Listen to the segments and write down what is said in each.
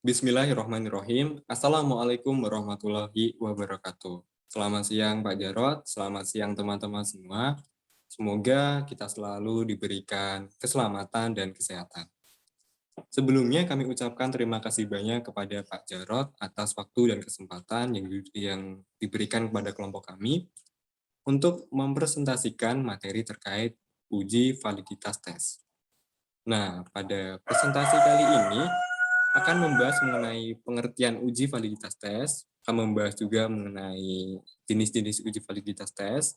Bismillahirrahmanirrahim. Assalamualaikum warahmatullahi wabarakatuh. Selamat siang Pak Jarot, selamat siang teman-teman semua. Semoga kita selalu diberikan keselamatan dan kesehatan. Sebelumnya kami ucapkan terima kasih banyak kepada Pak Jarot atas waktu dan kesempatan yang diberikan kepada kelompok kami untuk mempresentasikan materi terkait uji validitas tes. Nah, pada presentasi kali ini akan membahas mengenai pengertian uji validitas tes, akan membahas juga mengenai jenis-jenis uji validitas tes,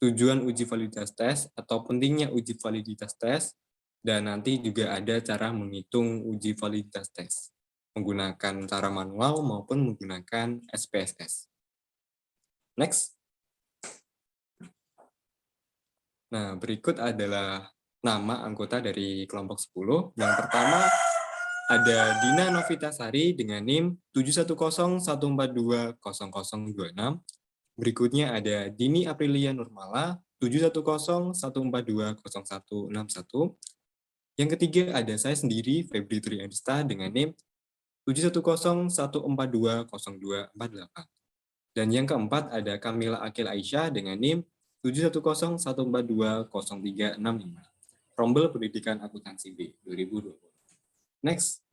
tujuan uji validitas tes atau pentingnya uji validitas tes, dan nanti juga ada cara menghitung uji validitas tes menggunakan cara manual maupun menggunakan SPSS. Next. Nah, berikut adalah nama anggota dari kelompok 10. Yang pertama ada Dina Novitasari dengan NIM 71014200026. Berikutnya ada Dini Aprilia Nurmala 71014200161. Yang ketiga ada saya sendiri Febri Triandista dengan NIM 71014200248. Dan yang keempat ada Kamila Akil Aisyah dengan NIM 71014200365. Rombel Pendidikan Akuntansi B 2020. Next.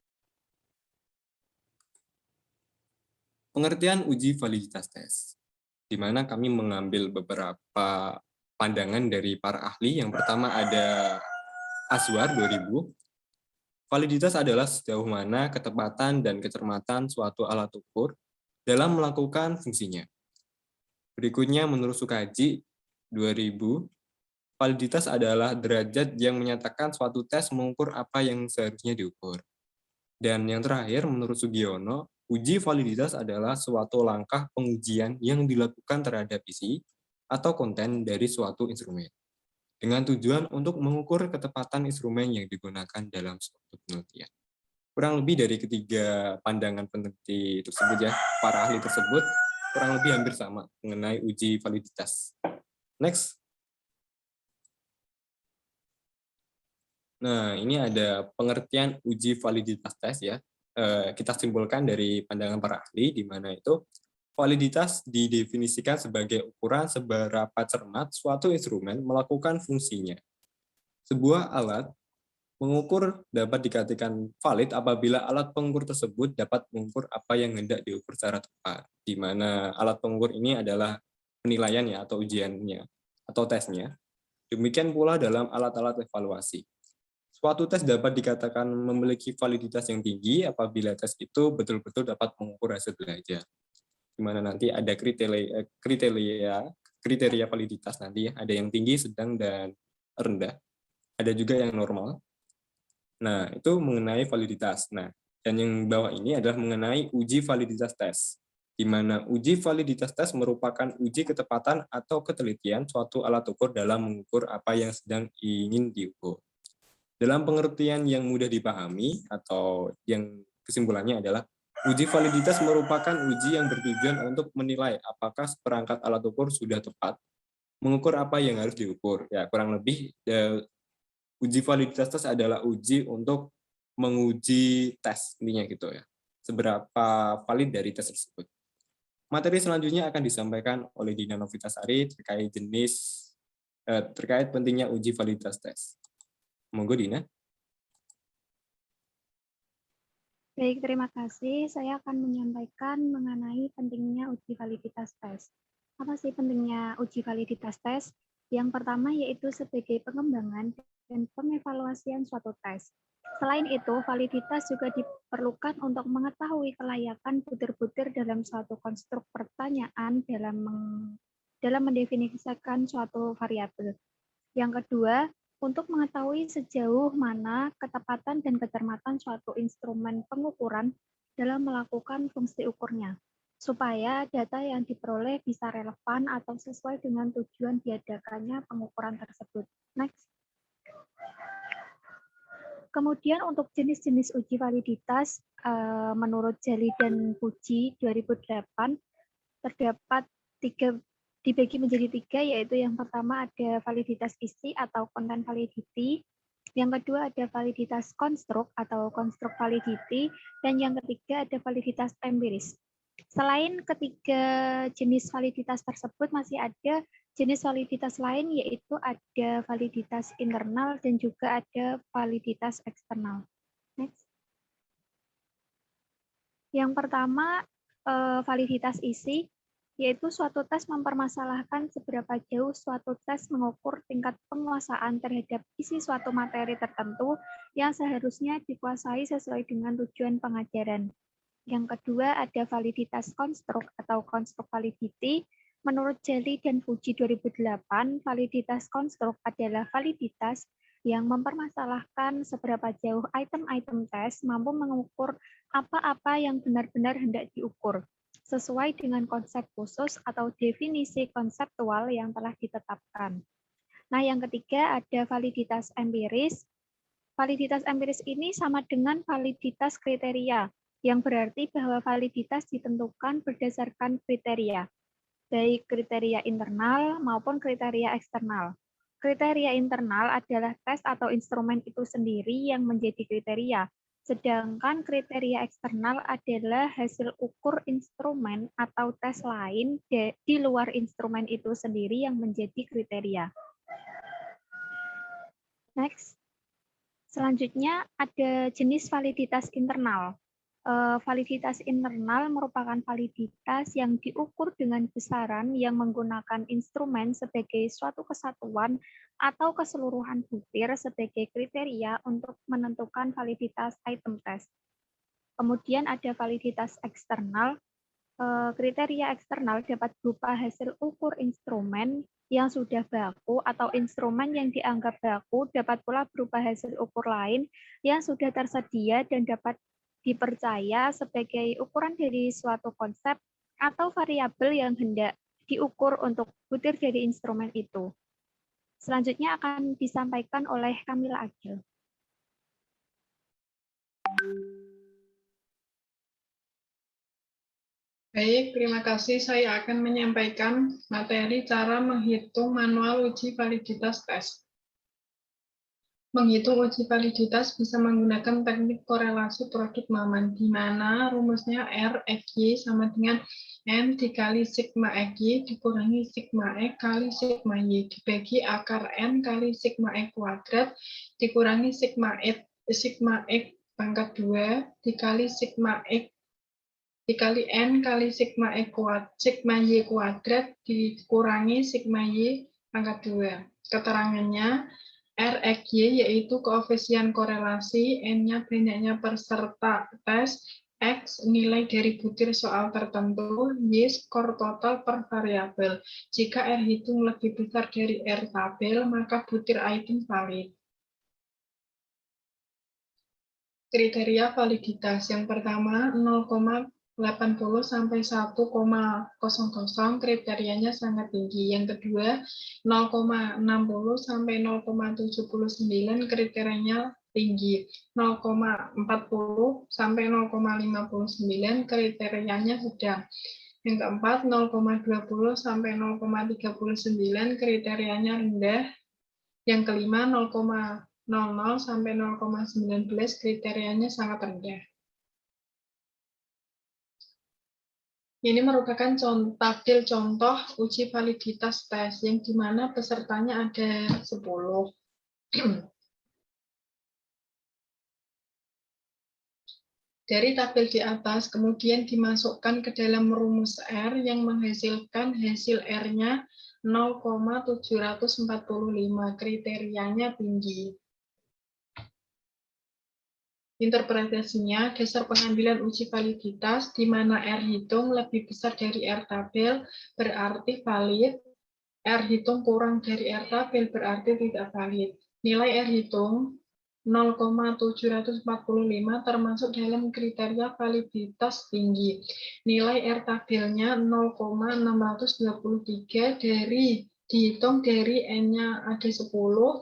Pengertian uji validitas tes, di mana kami mengambil beberapa pandangan dari para ahli. Yang pertama ada Azwar 2000. Validitas adalah sejauh mana ketepatan dan kecermatan suatu alat ukur dalam melakukan fungsinya. Berikutnya menurut Sukaji 2000, validitas adalah derajat yang menyatakan suatu tes mengukur apa yang seharusnya diukur. Dan yang terakhir, menurut Sugiono, uji validitas adalah suatu langkah pengujian yang dilakukan terhadap isi atau konten dari suatu instrumen, dengan tujuan untuk mengukur ketepatan instrumen yang digunakan dalam suatu penelitian. Kurang lebih dari ketiga pandangan peneliti tersebut ya, para ahli tersebut, kurang lebih hampir sama mengenai uji validitas. Next. Nah, ini ada pengertian uji validitas tes ya. Kita simpulkan dari pandangan para ahli, di mana itu validitas didefinisikan sebagai ukuran seberapa cermat suatu instrumen melakukan fungsinya. Sebuah alat mengukur dapat dikatakan valid apabila alat pengukur tersebut dapat mengukur apa yang hendak diukur secara tepat, di mana alat pengukur ini adalah penilaiannya atau ujiannya atau tesnya. Demikian pula dalam alat-alat evaluasi. Suatu tes dapat dikatakan memiliki validitas yang tinggi apabila tes itu betul-betul dapat mengukur hasil belajar. Di mana nanti ada kriteria validitas nanti ya, ada yang tinggi, sedang, dan rendah. Ada juga yang normal. Nah, itu mengenai validitas. Nah, dan yang bawah ini adalah mengenai uji validitas tes, di mana uji validitas tes merupakan uji ketepatan atau ketelitian suatu alat ukur dalam mengukur apa yang sedang ingin diukur. Dalam pengertian yang mudah dipahami atau yang kesimpulannya adalah uji validitas merupakan uji yang bertujuan untuk menilai apakah perangkat alat ukur sudah tepat mengukur apa yang harus diukur. Ya, kurang lebih uji validitas tes adalah uji untuk menguji tes intinya gitu ya. Seberapa valid dari tes tersebut. Materi selanjutnya akan disampaikan oleh Dina Novitasari terkait pentingnya uji validitas tes. Monggo Dina. Baik, terima kasih. Saya akan menyampaikan mengenai pentingnya uji validitas tes. Apa sih pentingnya uji validitas tes? Yang pertama yaitu sebagai pengembangan dan pengevaluasian suatu tes. Selain itu, validitas juga diperlukan untuk mengetahui kelayakan butir-butir dalam suatu konstruk pertanyaan dalam mendefinisikan suatu variabel. Yang kedua, untuk mengetahui sejauh mana ketepatan dan kecermatan suatu instrumen pengukuran dalam melakukan fungsi ukurnya, supaya data yang diperoleh bisa relevan atau sesuai dengan tujuan diadakannya pengukuran tersebut. Next. Kemudian untuk jenis-jenis uji validitas, menurut Jali dan Puji 2008, terdapat dibagi menjadi tiga, yaitu yang pertama ada validitas isi atau content validity, Yang kedua ada validitas konstruk atau konstruk validity, dan yang ketiga ada validitas empiris. Selain ketiga jenis validitas tersebut masih ada jenis validitas lain, yaitu ada validitas internal dan juga ada validitas eksternal. Next. Yang pertama, validitas isi, yaitu suatu tes mempermasalahkan seberapa jauh suatu tes mengukur tingkat penguasaan terhadap isi suatu materi tertentu yang seharusnya dikuasai sesuai dengan tujuan pengajaran. Yang kedua ada validitas konstruk atau konstruk validity. Menurut Jelly dan Fuji 2008, validitas konstruk adalah validitas yang mempermasalahkan seberapa jauh item-item tes mampu mengukur apa-apa yang benar-benar hendak diukur, sesuai dengan konsep khusus atau definisi konseptual yang telah ditetapkan. Nah, yang ketiga ada validitas empiris. Validitas empiris ini sama dengan validitas kriteria, yang berarti bahwa validitas ditentukan berdasarkan kriteria, baik kriteria internal maupun kriteria eksternal. Kriteria internal adalah tes atau instrumen itu sendiri yang menjadi kriteria, sedangkan kriteria eksternal adalah hasil ukur instrumen atau tes lain di luar instrumen itu sendiri yang menjadi kriteria. Next. Selanjutnya ada jenis validitas internal. Validitas internal merupakan validitas yang diukur dengan besaran yang menggunakan instrumen sebagai suatu kesatuan atau keseluruhan butir sebagai kriteria untuk menentukan validitas item test. Kemudian ada validitas eksternal. Kriteria eksternal dapat berupa hasil ukur instrumen yang sudah baku atau instrumen yang dianggap baku, dapat pula berupa hasil ukur lain yang sudah tersedia dan dapat dipercaya sebagai ukuran dari suatu konsep atau variabel yang hendak diukur untuk butir dari instrumen itu. Selanjutnya akan disampaikan oleh Kamila Agil. Baik, terima kasih. Saya akan menyampaikan materi cara menghitung manual uji validitas tes. Menghitung uji validitas bisa menggunakan teknik korelasi produk Maman, di mana rumusnya R XY sama dengan M dikali sigma XY dikurangi sigma X kali sigma Y dibagi akar N kali sigma X kuadrat dikurangi sigma X pangkat 2 dikali sigma X dikali N kali sigma Y kuadrat dikurangi sigma Y pangkat 2. Keterangannya, R XY yaitu koefisien korelasi, N-nya banyaknya peserta tes, X nilai dari butir soal tertentu, Y skor total per variabel. Jika R hitung lebih besar dari R tabel, maka butir item valid. Kriteria validitas yang pertama 0,80 sampai 1,00 kriterianya sangat tinggi. Yang kedua 0,60 sampai 0,79 kriterianya tinggi. 0,40 sampai 0,59 kriterianya sedang. Yang keempat 0,20 sampai 0,39 kriterianya rendah. Yang kelima 0,00 sampai 0,19 kriterianya sangat rendah. Ini merupakan tabel contoh uji validitas tes yang dimana pesertanya ada 10. Dari tabel di atas kemudian dimasukkan ke dalam rumus R yang menghasilkan hasil R-nya 0,745, kriterianya tinggi. Interpretasinya, dasar pengambilan uji validitas di mana R hitung lebih besar dari R tabel berarti valid, R hitung kurang dari R tabel berarti tidak valid. Nilai R hitung 0,745 termasuk dalam kriteria validitas tinggi. Nilai R tabelnya 0,623 dihitung dari N-nya ada 10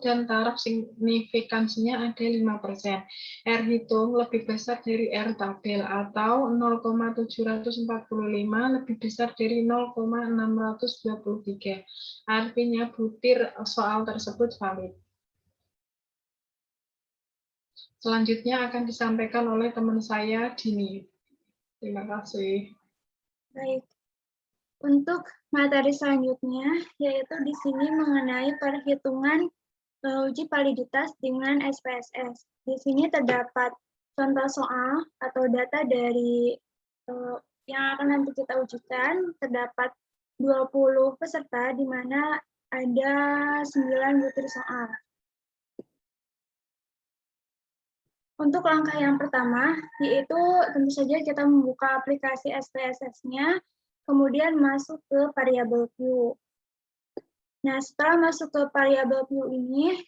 dan taraf signifikansinya ada 5%. R hitung lebih besar dari R tabel atau 0,745 lebih besar dari 0,623. Artinya butir soal tersebut valid. Selanjutnya akan disampaikan oleh teman saya, Dini. Terima kasih. Baik. Untuk materi selanjutnya, yaitu di sini mengenai perhitungan uji validitas dengan SPSS. Di sini terdapat contoh soal atau data dari yang akan nanti kita ujikan. Terdapat 20 peserta, di mana ada 9 butir soal. Untuk langkah yang pertama, yaitu tentu saja kita membuka aplikasi SPSS-nya, kemudian masuk ke variabel Q. Nah, setelah masuk ke variabel Q ini,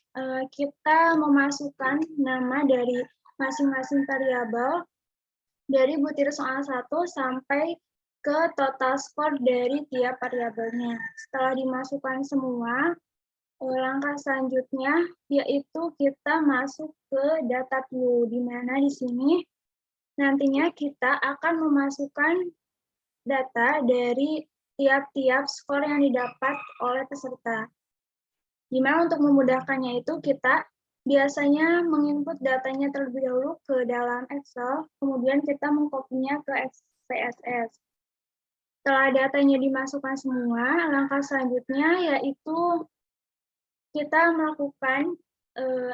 kita memasukkan nama dari masing-masing variabel dari butir soal 1 sampai ke total skor dari tiap variabelnya. Setelah dimasukkan semua, langkah selanjutnya yaitu kita masuk ke data Q, di mana di sini nantinya kita akan memasukkan data dari tiap-tiap skor yang didapat oleh peserta. Di mana untuk memudahkannya itu kita biasanya menginput datanya terlebih dahulu ke dalam Excel, kemudian kita mengkopinya ke SPSS. Setelah datanya dimasukkan semua, langkah selanjutnya yaitu kita melakukan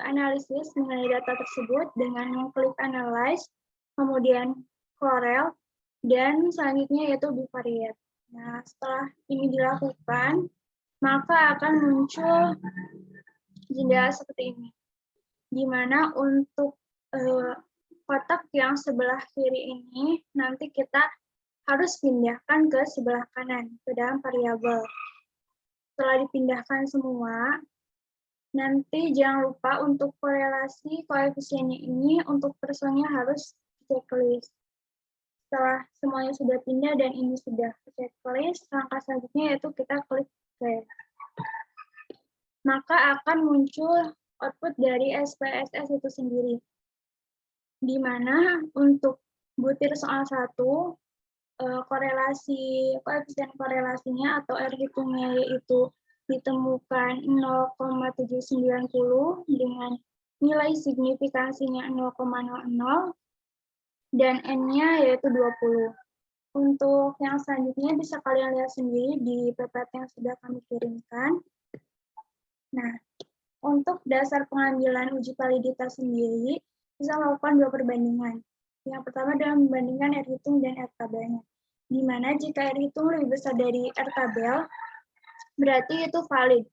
analisis mengenai data tersebut dengan mengklik Analyze, kemudian Corel, dan selanjutnya yaitu Bivariate. Nah, setelah ini dilakukan, maka akan muncul jendela seperti ini, di mana untuk kotak yang sebelah kiri ini nanti kita harus pindahkan ke sebelah kanan, ke dalam variabel. Setelah dipindahkan semua, nanti jangan lupa untuk korelasi koefisiennya ini untuk persennya harus checklist. Setelah semuanya sudah pindah dan ini sudah checklist, langkah selanjutnya yaitu kita klik Save. Maka akan muncul output dari SPSS itu sendiri. Di mana untuk butir soal 1, koefisien korelasinya atau R hitungnya yaitu ditemukan 0,790 dengan nilai signifikansinya 0,00 dan N-nya yaitu 20. Untuk yang selanjutnya bisa kalian lihat sendiri di PPT yang sudah kami kirimkan. Nah, untuk dasar pengambilan uji validitas sendiri bisa melakukan 2 perbandingan. Yang pertama adalah membandingkan R hitung dan R tabelnya. Di mana jika R hitung lebih besar dari R tabel, berarti itu valid.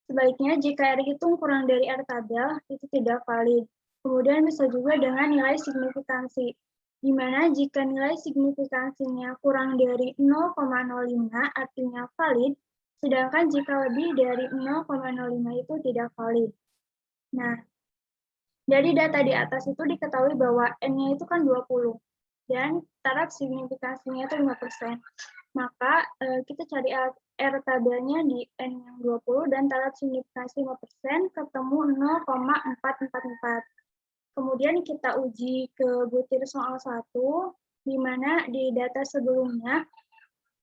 Sebaliknya, jika R hitung kurang dari R tabel, itu tidak valid. Kemudian bisa juga dengan nilai signifikansi, di mana jika nilai signifikansinya kurang dari 0,05 artinya valid, sedangkan jika lebih dari 0,05 itu tidak valid. Nah, dari data di atas itu diketahui bahwa N-nya itu kan 20, dan taraf signifikansinya itu 5%. Maka kita cari R tabelnya di N yang 20 dan taraf signifikansi 5%, ketemu 0,444. Kemudian kita uji ke butir soal 1, di mana di data sebelumnya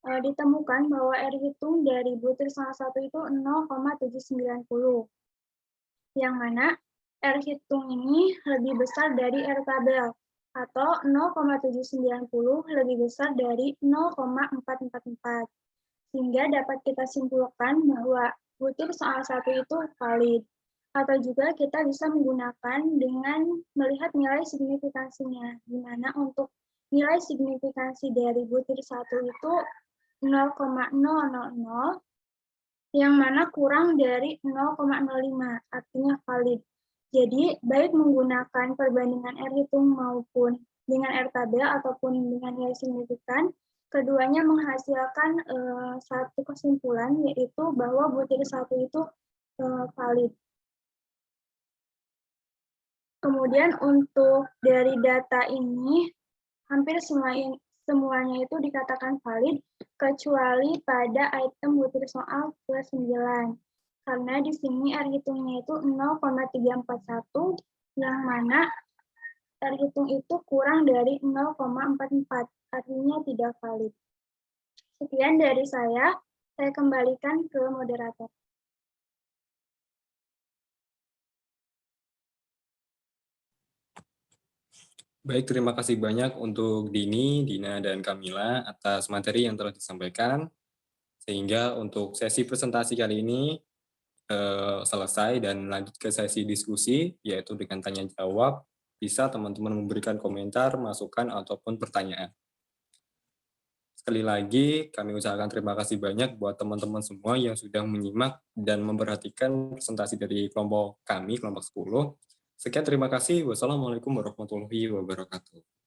ditemukan bahwa R hitung dari butir soal 1 itu 0,790. Yang mana R hitung ini lebih besar dari R tabel, atau 0,790 lebih besar dari 0,444. Sehingga dapat kita simpulkan bahwa butir soal 1 itu valid. Atau juga kita bisa menggunakan dengan melihat nilai signifikansinya, di mana untuk nilai signifikansi dari butir 1 itu 0,000, yang mana kurang dari 0,05, artinya valid. Jadi, baik menggunakan perbandingan R hitung maupun dengan R tabel ataupun dengan nilai signifikan, keduanya menghasilkan satu kesimpulan, yaitu bahwa butir 1 itu valid. Kemudian untuk dari data ini, hampir semuanya itu dikatakan valid, kecuali pada item butir soal ke-9. Karena di sini R hitungnya itu 0,341, yang mana R hitung itu kurang dari 0,44, artinya tidak valid. Sekian dari saya kembalikan ke moderator. Baik, terima kasih banyak untuk Dini, Dina, dan Kamila atas materi yang telah disampaikan. Sehingga untuk sesi presentasi kali ini selesai dan lanjut ke sesi diskusi, yaitu dengan tanya jawab. Bisa teman-teman memberikan komentar, masukan, ataupun pertanyaan. Sekali lagi, kami usahakan terima kasih banyak buat teman-teman semua yang sudah menyimak dan memperhatikan presentasi dari kelompok kami, kelompok 10. Sekian, terima kasih. Wassalamualaikum warahmatullahi wabarakatuh.